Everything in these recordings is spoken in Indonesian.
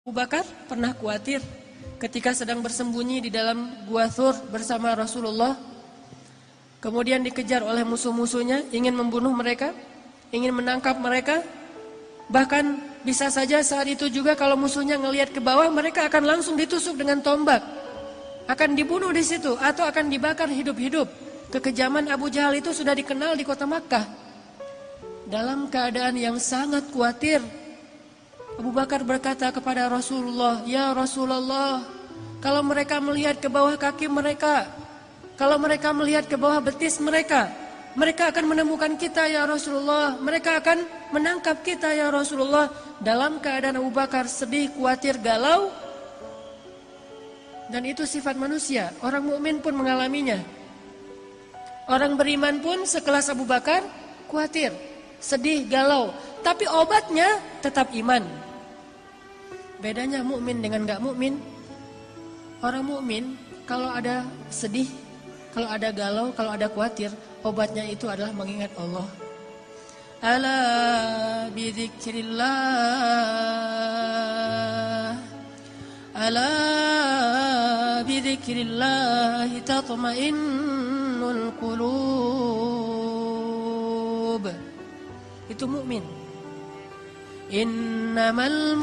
Abu Bakar pernah khawatir ketika sedang bersembunyi di dalam Gua Thur bersama Rasulullah. Kemudian dikejar oleh musuh-musuhnya, ingin membunuh mereka, ingin menangkap mereka. Bahkan bisa saja saat itu juga kalau musuhnya ngelihat ke bawah, mereka akan langsung ditusuk dengan tombak. Akan dibunuh di situ atau akan dibakar hidup-hidup. Kekejaman Abu Jahal itu sudah dikenal di kota Makkah. Dalam keadaan yang sangat khawatir, Abu Bakar berkata kepada Rasulullah, "Ya Rasulullah, kalau mereka melihat ke bawah kaki mereka, kalau mereka melihat ke bawah betis mereka, mereka akan menemukan kita ya Rasulullah, mereka akan menangkap kita ya Rasulullah." Dalam keadaan Abu Bakar sedih, khawatir, galau. Dan itu sifat manusia, orang mukmin pun mengalaminya. Orang beriman pun sekelas Abu Bakar khawatir, sedih, galau, tapi obatnya tetap iman. Bedanya mukmin dengan enggak mukmin. Orang mukmin kalau ada sedih, kalau ada galau, kalau ada khawatir, obatnya itu adalah mengingat Allah. Ala bidzikrillah, ala bidzikrillah tatma'innul qulub. Itu mukmin. Innamal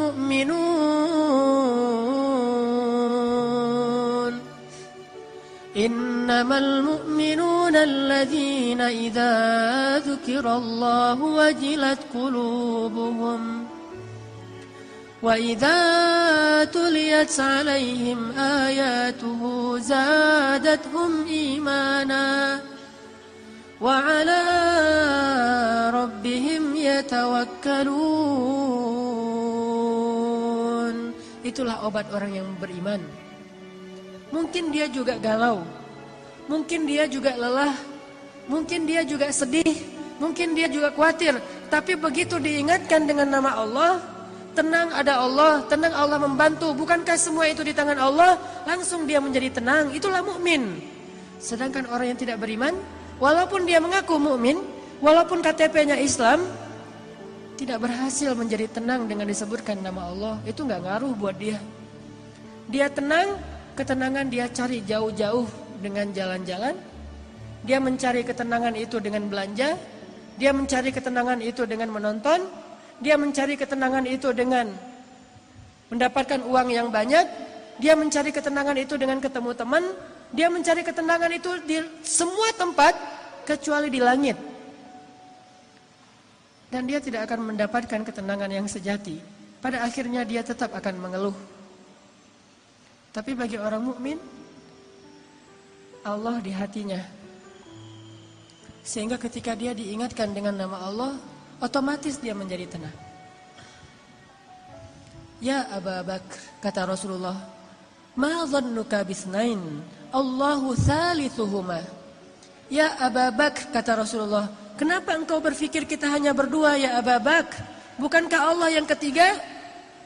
mu'minun alladzina idza dzukirallahu wajilat qulubuhum wa idza tuliyat 'alaihim ayatuhu zadatuhum imana wa 'ala rabbihim yatawakkalun. Itulah obat orang yang beriman. Mungkin dia juga galau, mungkin dia juga lelah, mungkin dia juga sedih, mungkin dia juga khawatir. Tapi begitu diingatkan dengan nama Allah, tenang ada Allah, tenang Allah membantu. Bukankah semua itu di tangan Allah? Langsung dia menjadi tenang. Itulah mukmin. Sedangkan orang yang tidak beriman, walaupun dia mengaku mukmin, walaupun KTP-nya Islam, tidak berhasil menjadi tenang dengan disebutkan nama Allah. Itu nggak ngaruh buat dia. Dia tenang, ketenangan dia cari jauh-jauh dengan jalan-jalan. Dia mencari ketenangan itu dengan belanja. Dia mencari ketenangan itu dengan menonton. Dia mencari ketenangan itu dengan mendapatkan uang yang banyak. Dia mencari ketenangan itu dengan ketemu teman. Dia mencari ketenangan itu di semua tempat kecuali di langit. Dan dia tidak akan mendapatkan ketenangan yang sejati. Pada akhirnya dia tetap akan mengeluh. Tapi bagi orang mukmin, Allah di hatinya. Sehingga ketika dia diingatkan dengan nama Allah, otomatis dia menjadi tenang. Ya Abu Bakar, kata Rasulullah, ma dhannuka bisnain, Allahu thalithuhuma. Ya Abu Bakar, kata Rasulullah, kenapa engkau berpikir kita hanya berdua ya Abu Bakar? Bukankah Allah yang ketiga?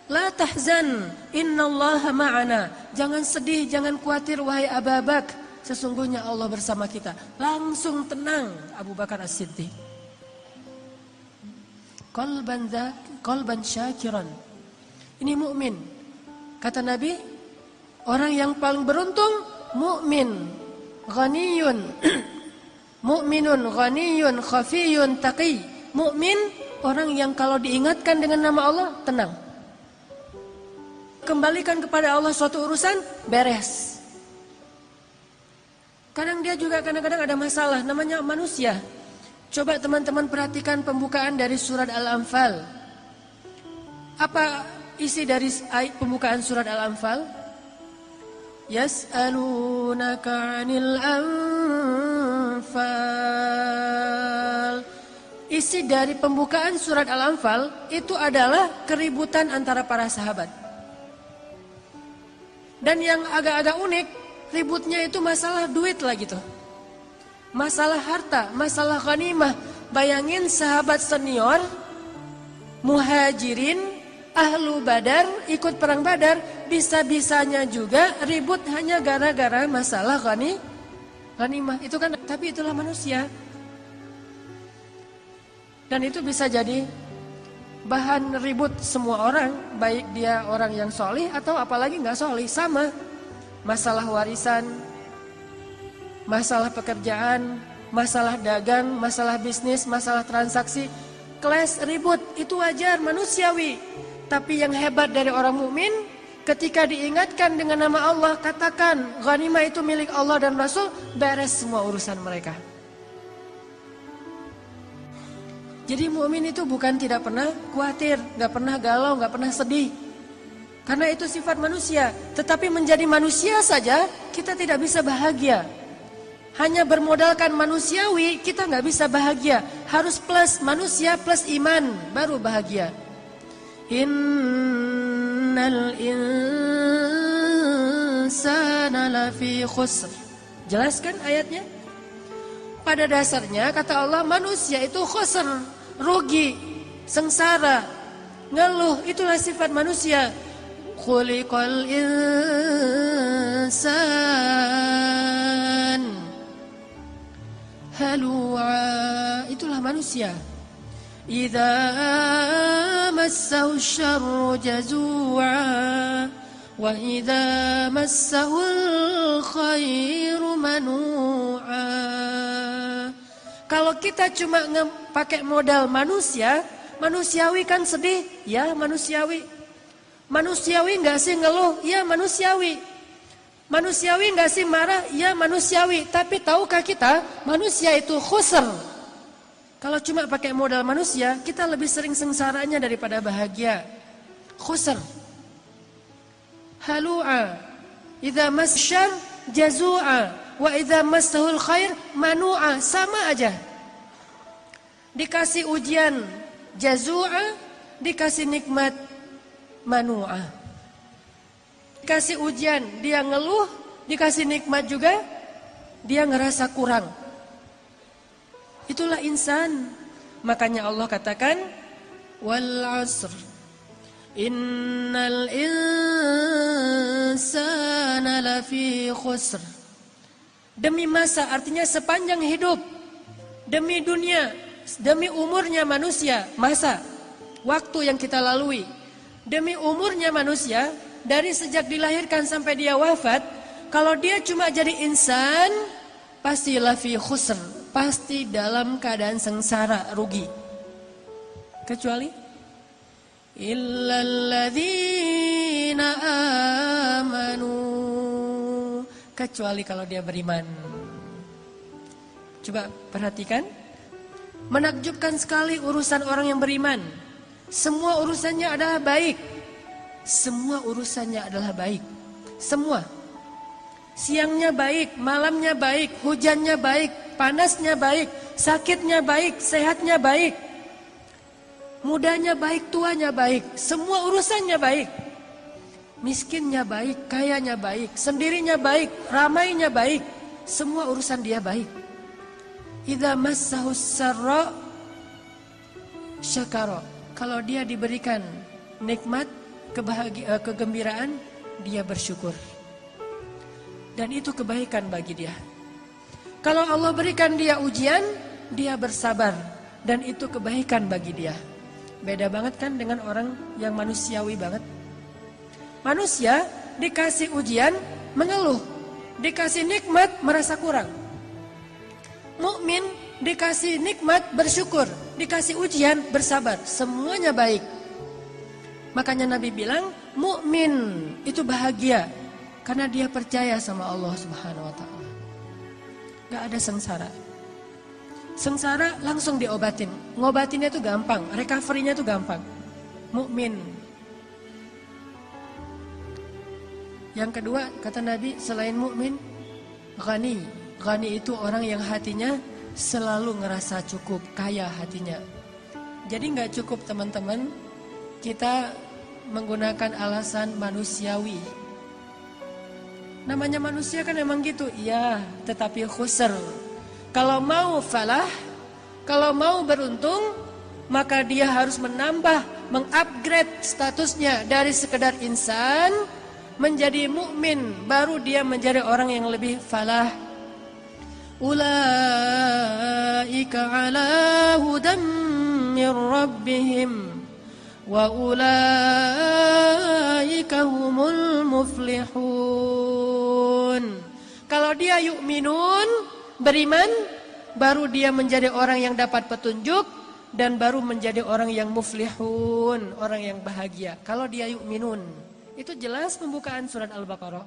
La tahzan, innallaha ma'ana. Jangan sedih, jangan khawatir wahai Abu Bakar. Sesungguhnya Allah bersama kita. Langsung tenang Abu Bakar As-Siddiq. Qalban syakiran. Ini mukmin. Kata Nabi, orang yang paling beruntung mukmin, ghaniyun. Mukminun ghaniyun khafiyun taqi. Mukmin orang yang kalau diingatkan dengan nama Allah tenang. Kembalikan kepada Allah suatu urusan, beres. Kadang dia juga kadang-kadang ada masalah, namanya manusia. Coba teman-teman perhatikan pembukaan dari surat Al-Anfal. Apa isi dari pembukaan surat Al-Anfal? Yas'alunaka 'anil anfal. Isi dari pembukaan surat Al-Anfal itu adalah keributan antara para sahabat. Dan yang agak-agak unik, ributnya itu masalah duit lah gitu. Masalah harta, masalah ghanimah. Bayangin sahabat senior, muhajirin, ahlu badar, ikut perang badar, bisa-bisanya juga ribut hanya gara-gara masalah ghanimah. Itu kan, tapi itulah manusia. Dan itu bisa jadi bahan ribut semua orang, baik dia orang yang solih atau apalagi nggak solih, sama. Masalah warisan, masalah pekerjaan, masalah dagang, masalah bisnis, masalah transaksi, clash, ribut, itu wajar, manusiawi. Tapi yang hebat dari orang mukmin, ketika diingatkan dengan nama Allah, katakan ghanimah itu milik Allah dan Rasul, beres semua urusan mereka. Jadi mukmin itu bukan tidak pernah khawatir, gak pernah galau, gak pernah sedih. Karena itu sifat manusia. Tetapi menjadi manusia saja kita tidak bisa bahagia. Hanya bermodalkan manusiawi kita gak bisa bahagia. Harus plus manusia plus iman baru bahagia. Innal insana lafi khusr. Jelaskan ayatnya. Pada dasarnya kata Allah manusia itu khusr, rugi, sengsara, ngeluh, itulah sifat manusia. Khuliqal insan halu'a, itulah manusia. Idza massahu syarru jazu'a wa idza massahul khairu manu'a. Kalau kita cuma pakai modal manusia, manusiawi kan sedih, ya manusiawi. Manusiawi enggak sih ngeluh, ya manusiawi. Manusiawi enggak sih marah, ya manusiawi. Tapi tahukah kita, manusia itu khusr. Kalau cuma pakai modal manusia, kita lebih sering sengsaranya daripada bahagia. Khusr. Halu'a. Idza masyar jazu'a. Wa idza massahul khair manu'a, sama aja. Dikasih ujian jazu'a, dikasih nikmat manu'a. Dikasih ujian dia ngeluh, dikasih nikmat juga dia ngerasa kurang. Itulah insan. Makanya Allah katakan wal 'asr innal insana lafi khusr. Demi masa, artinya sepanjang hidup. Demi dunia, demi umurnya manusia, masa, waktu yang kita lalui. Demi umurnya manusia, dari sejak dilahirkan sampai dia wafat, kalau dia cuma jadi insan, pasti lafi khusr, pasti dalam keadaan sengsara, rugi. Kecuali illalladzina amanu, kecuali kalau dia beriman. Coba perhatikan, menakjubkan sekali urusan orang yang beriman. Semua urusannya adalah baik. Semua urusannya adalah baik. Semua. Siangnya baik, malamnya baik, hujannya baik, panasnya baik, sakitnya baik, sehatnya baik. Mudanya baik, tuanya baik. Semua urusannya baik. Miskinnya baik, kayanya baik, sendirinya baik, ramainya baik. Semua urusan dia baik. Idza massahus sarra syakara. Kalau dia diberikan nikmat, kegembiraan, dia bersyukur. Dan itu kebaikan bagi dia. Kalau Allah berikan dia ujian, dia bersabar. Dan itu kebaikan bagi dia. Beda banget kan dengan orang yang manusiawi banget. Manusia dikasih ujian mengeluh, dikasih nikmat merasa kurang. Mukmin dikasih nikmat bersyukur, dikasih ujian bersabar, semuanya baik. Makanya Nabi bilang mukmin itu bahagia karena dia percaya sama Allah Subhanahu wa taala. Gak ada sengsara. Sengsara langsung diobatin. Ngobatinnya itu gampang, recovery-nya itu gampang. Mukmin. Yang kedua, kata Nabi, selain mukmin, ghani. Ghani itu orang yang hatinya selalu ngerasa cukup, kaya hatinya. Jadi nggak cukup teman-teman, kita menggunakan alasan manusiawi. Namanya manusia kan emang gitu, iya, tetapi khusr. Kalau mau falah, kalau mau beruntung, maka dia harus menambah, mengupgrade statusnya dari sekedar insan menjadi mukmin, baru dia menjadi orang yang lebih falah. Ulaika ala hudam min rabbihim wa ulaika humul muflihun. Kalau dia yu'minun, beriman, baru dia menjadi orang yang dapat petunjuk dan baru menjadi orang yang muflihun, orang yang bahagia. Kalau dia yu'minun. Itu jelas pembukaan surat Al-Baqarah.